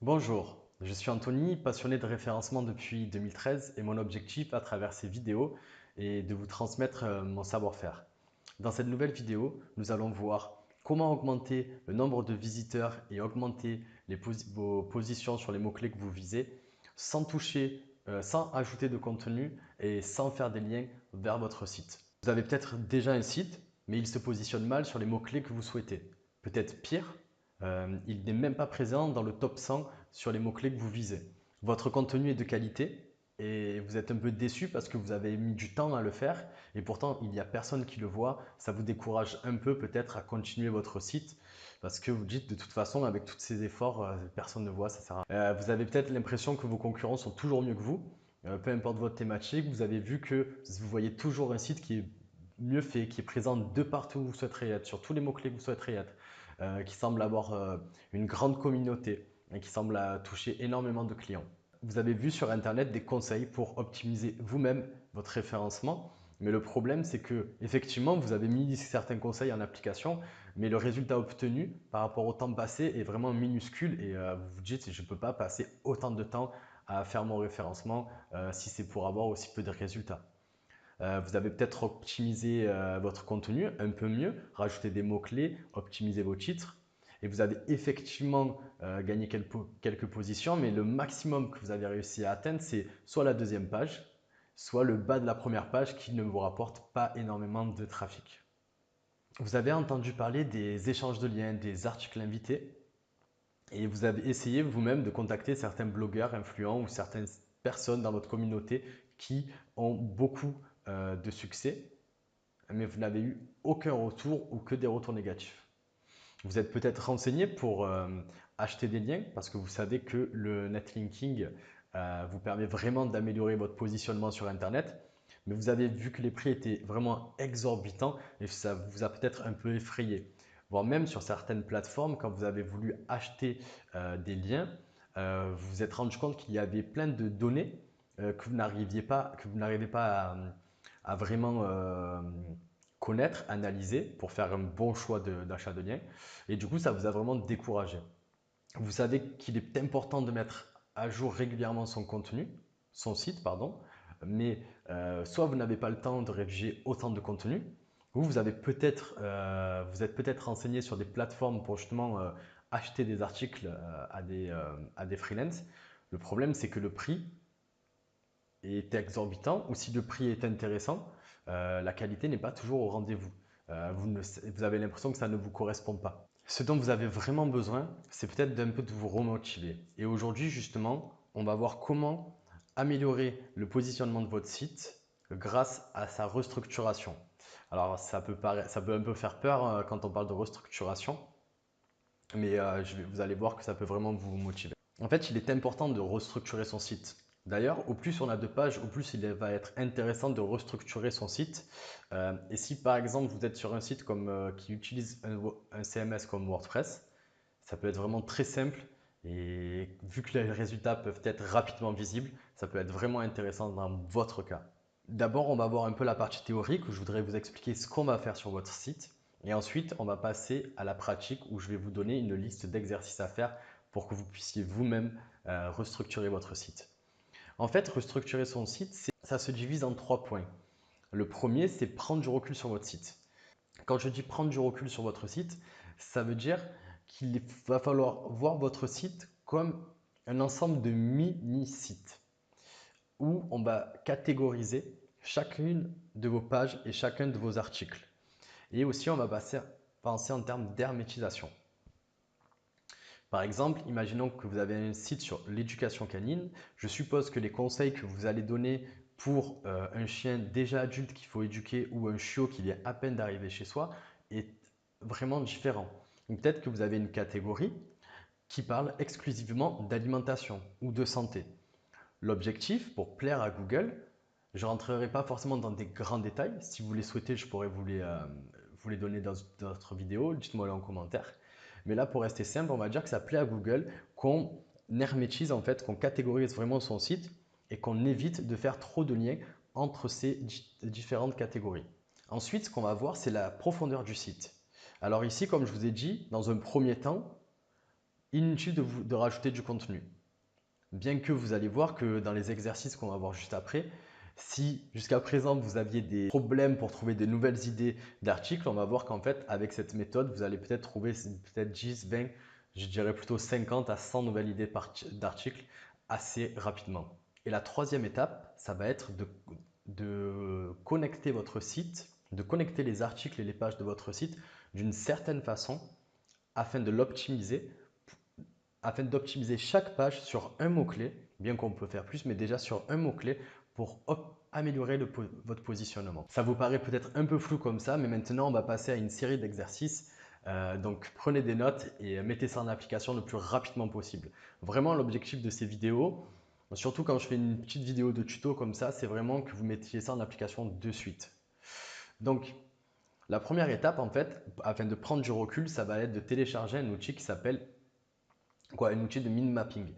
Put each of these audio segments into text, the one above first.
Bonjour, je suis Anthony, passionné de référencement depuis 2013 et mon objectif à travers ces vidéos est de vous transmettre mon savoir-faire. Dans cette nouvelle vidéo, nous allons voir comment augmenter le nombre de visiteurs et augmenter vos positions sur les mots-clés que vous visez sans toucher, sans ajouter de contenu et sans faire des liens vers votre site. Vous avez peut-être déjà un site, mais il se positionne mal sur les mots-clés que vous souhaitez. Peut-être pire, il n'est même pas présent dans le top 100 sur les mots-clés que vous visez. Votre contenu est de qualité et vous êtes un peu déçu parce que vous avez mis du temps à le faire et pourtant il n'y a personne qui le voit. Ça vous décourage un peu peut-être à continuer votre site parce que vous dites de toute façon avec tous ces efforts, personne ne voit, ça sert à rien. Vous avez peut-être l'impression que vos concurrents sont toujours mieux que vous. Peu importe votre thématique, vous avez vu que vous voyez toujours un site qui est mieux fait, qui est présent de partout où vous souhaiterez être, sur tous les mots-clés que vous souhaiterez être, qui semble avoir une grande communauté et qui semble toucher énormément de clients. Vous avez vu sur Internet des conseils pour optimiser vous-même votre référencement, mais le problème c'est que effectivement vous avez mis certains conseils en application, mais le résultat obtenu par rapport au temps passé est vraiment minuscule et vous vous dites je ne peux pas passer autant de temps à faire mon référencement si c'est pour avoir aussi peu de résultats. Vous avez peut-être optimisé votre contenu un peu mieux, rajouté des mots-clés, optimisé vos titres. Et vous avez effectivement gagné quelques positions, mais le maximum que vous avez réussi à atteindre, c'est soit la deuxième page, soit le bas de la première page qui ne vous rapporte pas énormément de trafic. Vous avez entendu parler des échanges de liens, des articles invités, et vous avez essayé vous-même de contacter certains blogueurs influents ou certaines personnes dans votre communauté qui ont beaucoup de succès, mais vous n'avez eu aucun retour ou que des retours négatifs. Vous êtes peut-être renseigné pour acheter des liens parce que vous savez que le netlinking vous permet vraiment d'améliorer votre positionnement sur Internet, mais vous avez vu que les prix étaient vraiment exorbitants et ça vous a peut-être un peu effrayé. Voire même sur certaines plateformes, quand vous avez voulu acheter des liens, vous vous êtes rendu compte qu'il y avait plein de données que vous n'arrivez pas à vraiment connaître, analyser pour faire un bon choix d'achat de liens. Et du coup, ça vous a vraiment découragé. Vous savez qu'il est important de mettre à jour régulièrement son contenu, son site, pardon, mais soit vous n'avez pas le temps de rédiger autant de contenu, ou vous êtes peut-être renseigné sur des plateformes pour justement acheter des articles à des freelances. Le problème, c'est que le prix est exorbitant ou si le prix est intéressant, la qualité n'est pas toujours au rendez-vous. Vous avez l'impression que ça ne vous correspond pas. Ce dont vous avez vraiment besoin, c'est peut-être d'un peu de vous remotiver. Et aujourd'hui, justement, on va voir comment améliorer le positionnement de votre site grâce à sa restructuration. Alors, ça peut un peu faire peur quand on parle de restructuration, mais vous allez voir que ça peut vraiment vous motiver. En fait, il est important de restructurer son site. D'ailleurs, au plus on a de pages, au plus il va être intéressant de restructurer son site. Et si par exemple vous êtes sur un site qui utilise un CMS comme WordPress, ça peut être vraiment très simple et vu que les résultats peuvent être rapidement visibles, ça peut être vraiment intéressant dans votre cas. D'abord, on va voir un peu la partie théorique où je voudrais vous expliquer ce qu'on va faire sur votre site. Et ensuite, on va passer à la pratique où je vais vous donner une liste d'exercices à faire pour que vous puissiez vous-même restructurer votre site. En fait, restructurer son site, ça se divise en 3 points. Le premier, c'est prendre du recul sur votre site. Quand je dis prendre du recul sur votre site, ça veut dire qu'il va falloir voir votre site comme un ensemble de mini-sites où on va catégoriser chacune de vos pages et chacun de vos articles. Et aussi, on va penser en termes d'hermétisation. Par exemple, imaginons que vous avez un site sur l'éducation canine. Je suppose que les conseils que vous allez donner pour un chien déjà adulte qu'il faut éduquer ou un chiot qui vient à peine d'arriver chez soi est vraiment différent. Peut-être que vous avez une catégorie qui parle exclusivement d'alimentation ou de santé. L'objectif, pour plaire à Google, je ne rentrerai pas forcément dans des grands détails. Si vous les souhaitez, je pourrais vous les donner dans d'autres vidéos. Dites-moi en commentaire. Mais là, pour rester simple, on va dire que ça plaît à Google qu'on hermétise, en fait, qu'on catégorise vraiment son site et qu'on évite de faire trop de liens entre ces différentes catégories. Ensuite, ce qu'on va voir, c'est la profondeur du site. Alors ici, comme je vous ai dit, dans un premier temps, inutile de rajouter du contenu. Bien que vous allez voir que dans les exercices qu'on va voir juste après, si jusqu'à présent vous aviez des problèmes pour trouver de nouvelles idées d'articles, on va voir qu'en fait avec cette méthode, vous allez peut-être trouver peut-être 10, 20, je dirais plutôt 50 à 100 nouvelles idées d'articles assez rapidement. Et la troisième étape, ça va être de connecter votre site, de connecter les articles et les pages de votre site d'une certaine façon afin de l'optimiser, afin d'optimiser chaque page sur un mot-clé, bien qu'on peut faire plus, mais déjà sur un mot-clé pour améliorer votre positionnement. Ça vous paraît peut-être un peu flou comme ça, mais maintenant on va passer à une série d'exercices. Donc prenez des notes et mettez ça en application le plus rapidement possible. Vraiment l'objectif de ces vidéos, surtout quand je fais une petite vidéo de tuto comme ça, c'est vraiment que vous mettiez ça en application de suite. Donc la première étape en fait, afin de prendre du recul, ça va être de télécharger un outil qui s'appelle un outil de mind mapping.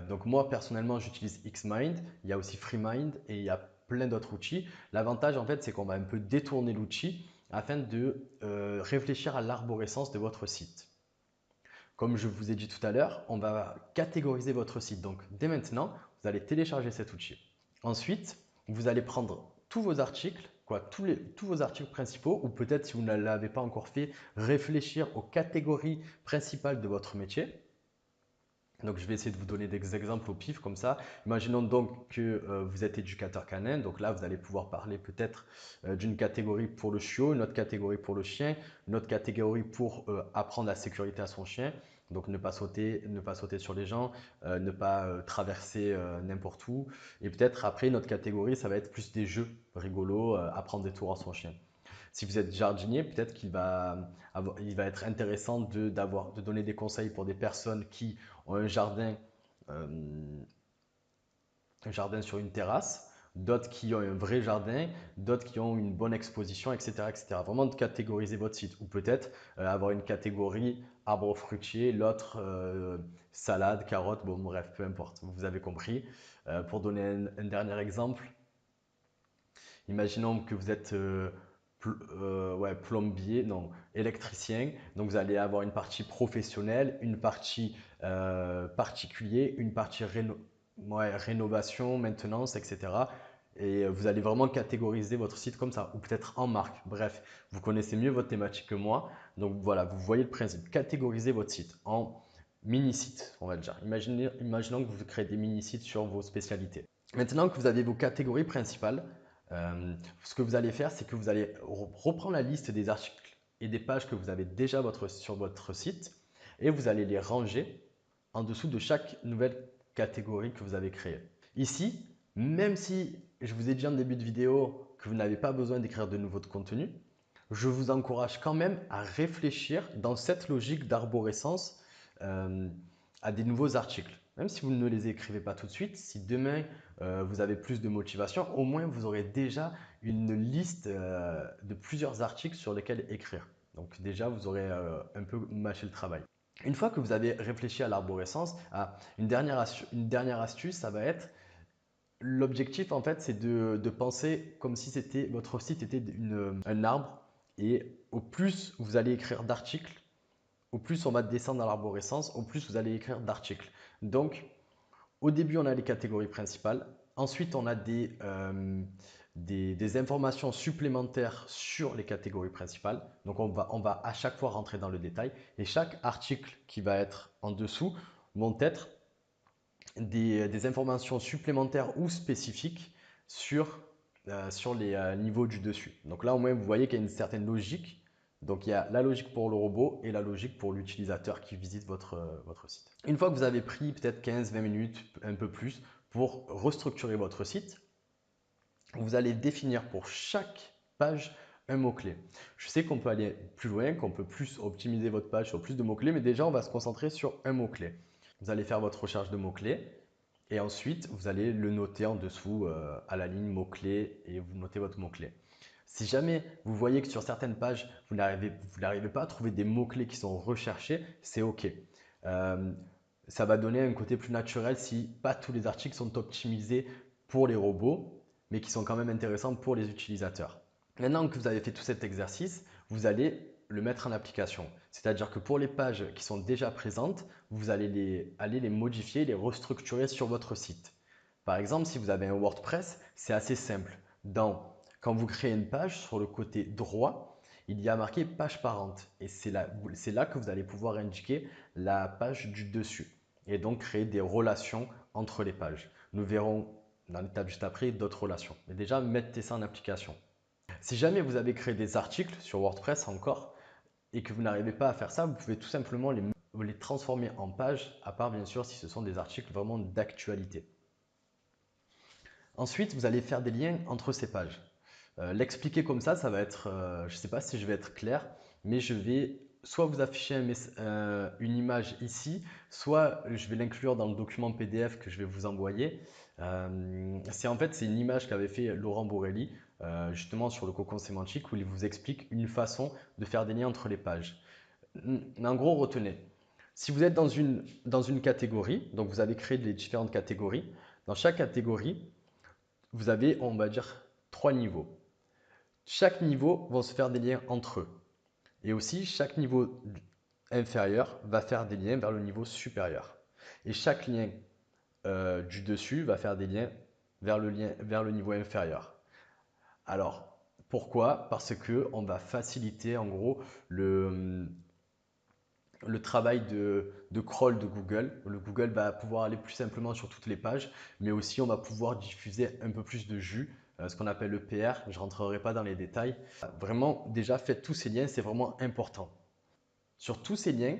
Donc moi personnellement j'utilise Xmind, il y a aussi FreeMind et il y a plein d'autres outils. L'avantage en fait c'est qu'on va un peu détourner l'outil afin de réfléchir à l'arborescence de votre site. Comme je vous ai dit tout à l'heure, on va catégoriser votre site. Donc dès maintenant, vous allez télécharger cet outil. Ensuite, vous allez prendre tous vos articles, tous vos articles principaux, ou peut-être si vous ne l'avez pas encore fait, réfléchir aux catégories principales de votre métier. Donc, je vais essayer de vous donner des exemples au pif comme ça. Imaginons donc que vous êtes éducateur canin. Donc là, vous allez pouvoir parler peut-être d'une catégorie pour le chiot, une autre catégorie pour le chien, une autre catégorie pour apprendre la sécurité à son chien. Donc, ne pas sauter sur les gens, ne pas traverser n'importe où. Et peut-être après, une autre catégorie, ça va être plus des jeux rigolos, apprendre des tours à son chien. Si vous êtes jardinier, peut-être il va être intéressant de donner des conseils pour des personnes qui ont euh, un jardin sur une terrasse, d'autres qui ont un vrai jardin, d'autres qui ont une bonne exposition, etc., etc. Vraiment de catégoriser votre site. Ou peut-être avoir une catégorie arbre fruitier, l'autre salade, carotte, bon bref, peu importe, vous avez compris. Pour donner un dernier exemple, imaginons que vous êtes plombier, non, électricien. Donc vous allez avoir une partie professionnelle, une partie particulier, une partie rénovation, maintenance, etc. Et vous allez vraiment catégoriser votre site comme ça, ou peut-être en marque. Bref, vous connaissez mieux votre thématique que moi. Donc voilà, vous voyez le principe. Catégoriser votre site en mini-sites, on va dire. Imaginons que vous créez des mini-sites sur vos spécialités. Maintenant que vous avez vos catégories principales, ce que vous allez faire, c'est que vous allez reprendre la liste des articles et des pages que vous avez déjà sur votre site et vous allez les ranger en dessous de chaque nouvelle catégorie que vous avez créée. Ici, même si je vous ai dit en début de vidéo que vous n'avez pas besoin d'écrire de nouveau contenu, je vous encourage quand même à réfléchir dans cette logique d'arborescence à des nouveaux articles. Même si vous ne les écrivez pas tout de suite, si demain vous avez plus de motivation, au moins vous aurez déjà une liste de plusieurs articles sur lesquels écrire. Donc déjà, vous aurez un peu mâché le travail. Une fois que vous avez réfléchi à l'arborescence, une dernière astuce, ça va être l'objectif en fait, c'est de penser comme si votre site était un arbre et au plus vous allez écrire d'articles, au plus on va descendre dans l'arborescence, au plus vous allez écrire d'articles. Donc, au début, on a les catégories principales. Ensuite, on a des informations supplémentaires sur les catégories principales. Donc, on va à chaque fois rentrer dans le détail. Et chaque article qui va être en dessous vont être des informations supplémentaires ou spécifiques sur les niveaux du dessus. Donc là, au moins, vous voyez qu'il y a une certaine logique. Donc, il y a la logique pour le robot et la logique pour l'utilisateur qui visite votre site. Une fois que vous avez pris peut-être 15-20 minutes, un peu plus, pour restructurer votre site, vous allez définir pour chaque page un mot-clé. Je sais qu'on peut aller plus loin, qu'on peut plus optimiser votre page sur plus de mots-clés, mais déjà, on va se concentrer sur un mot-clé. Vous allez faire votre recherche de mots-clés et ensuite, vous allez le noter en dessous à la ligne mot-clé et vous notez votre mot-clé. Si jamais vous voyez que sur certaines pages, vous n'arrivez pas à trouver des mots-clés qui sont recherchés, c'est OK. Ça va donner un côté plus naturel si pas tous les articles sont optimisés pour les robots, mais qui sont quand même intéressants pour les utilisateurs. Maintenant que vous avez fait tout cet exercice, vous allez le mettre en application. C'est-à-dire que pour les pages qui sont déjà présentes, vous allez aller les modifier, les restructurer sur votre site. Par exemple, si vous avez un WordPress, c'est assez simple. Quand vous créez une page, sur le côté droit, il y a marqué page parente. Et c'est là que vous allez pouvoir indiquer la page du dessus. Et donc créer des relations entre les pages. Nous verrons dans l'étape juste après d'autres relations. Mais déjà, mettez ça en application. Si jamais vous avez créé des articles sur WordPress encore et que vous n'arrivez pas à faire ça, vous pouvez tout simplement les transformer en pages, à part bien sûr si ce sont des articles vraiment d'actualité. Ensuite, vous allez faire des liens entre ces pages. L'expliquer comme ça va être, je ne sais pas si je vais être clair, mais je vais soit vous afficher une image ici, soit je vais l'inclure dans le document PDF que je vais vous envoyer. C'est une image qu'avait fait Laurent Borelli, justement sur le cocon sémantique, où il vous explique une façon de faire des liens entre les pages. En gros, retenez, si vous êtes dans une catégorie, donc vous avez créé les différentes catégories, dans chaque catégorie, vous avez, on va dire, 3 niveaux. Chaque niveau va se faire des liens entre eux. Et aussi, chaque niveau inférieur va faire des liens vers le niveau supérieur. Et chaque lien du dessus va faire des liens vers le niveau inférieur. Alors, pourquoi? Parce qu'on va faciliter en gros le travail de crawl de Google. Le Google va pouvoir aller plus simplement sur toutes les pages, mais aussi on va pouvoir diffuser un peu plus de jus, ce qu'on appelle le PR. Je ne rentrerai pas dans les détails. Vraiment, déjà, faites tous ces liens, c'est vraiment important. Sur tous ces liens,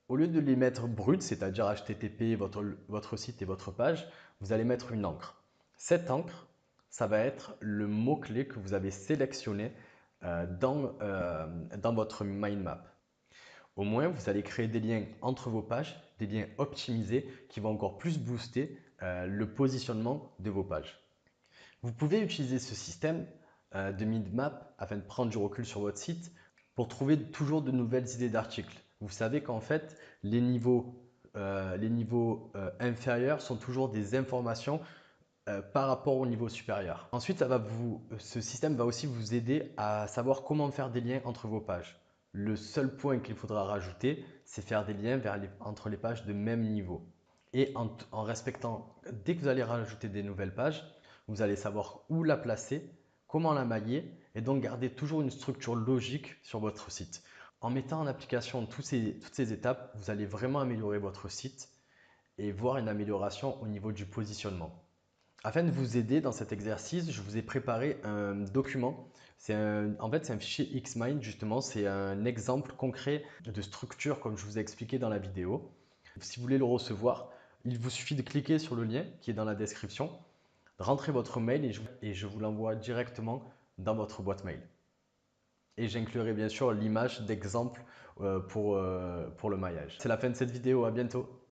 au lieu de les mettre bruts, c'est-à-dire HTTP, votre site et votre page, vous allez mettre une encre. Cette encre, ça va être le mot-clé que vous avez sélectionné dans votre mind map. Au moins, vous allez créer des liens entre vos pages, des liens optimisés qui vont encore plus booster le positionnement de vos pages. Vous pouvez utiliser ce système de mind map afin de prendre du recul sur votre site pour trouver toujours de nouvelles idées d'articles. Vous savez qu'en fait, les niveaux inférieurs sont toujours des informations par rapport au niveau supérieur. Ensuite, ce système va aussi vous aider à savoir comment faire des liens entre vos pages. Le seul point qu'il faudra rajouter, c'est faire des liens entre les pages de même niveau. Et en respectant, dès que vous allez rajouter des nouvelles pages, vous allez savoir où la placer, comment la mailler et donc garder toujours une structure logique sur votre site. En mettant en application toutes ces étapes, vous allez vraiment améliorer votre site et voir une amélioration au niveau du positionnement. Afin de vous aider dans cet exercice, je vous ai préparé un document. En fait, c'est un fichier Xmind, justement. C'est un exemple concret de structure, comme je vous ai expliqué dans la vidéo. Si vous voulez le recevoir, il vous suffit de cliquer sur le lien qui est dans la description, de rentrer votre mail et je vous l'envoie directement dans votre boîte mail. Et j'inclurai bien sûr l'image d'exemple pour le maillage. C'est la fin de cette vidéo, à bientôt.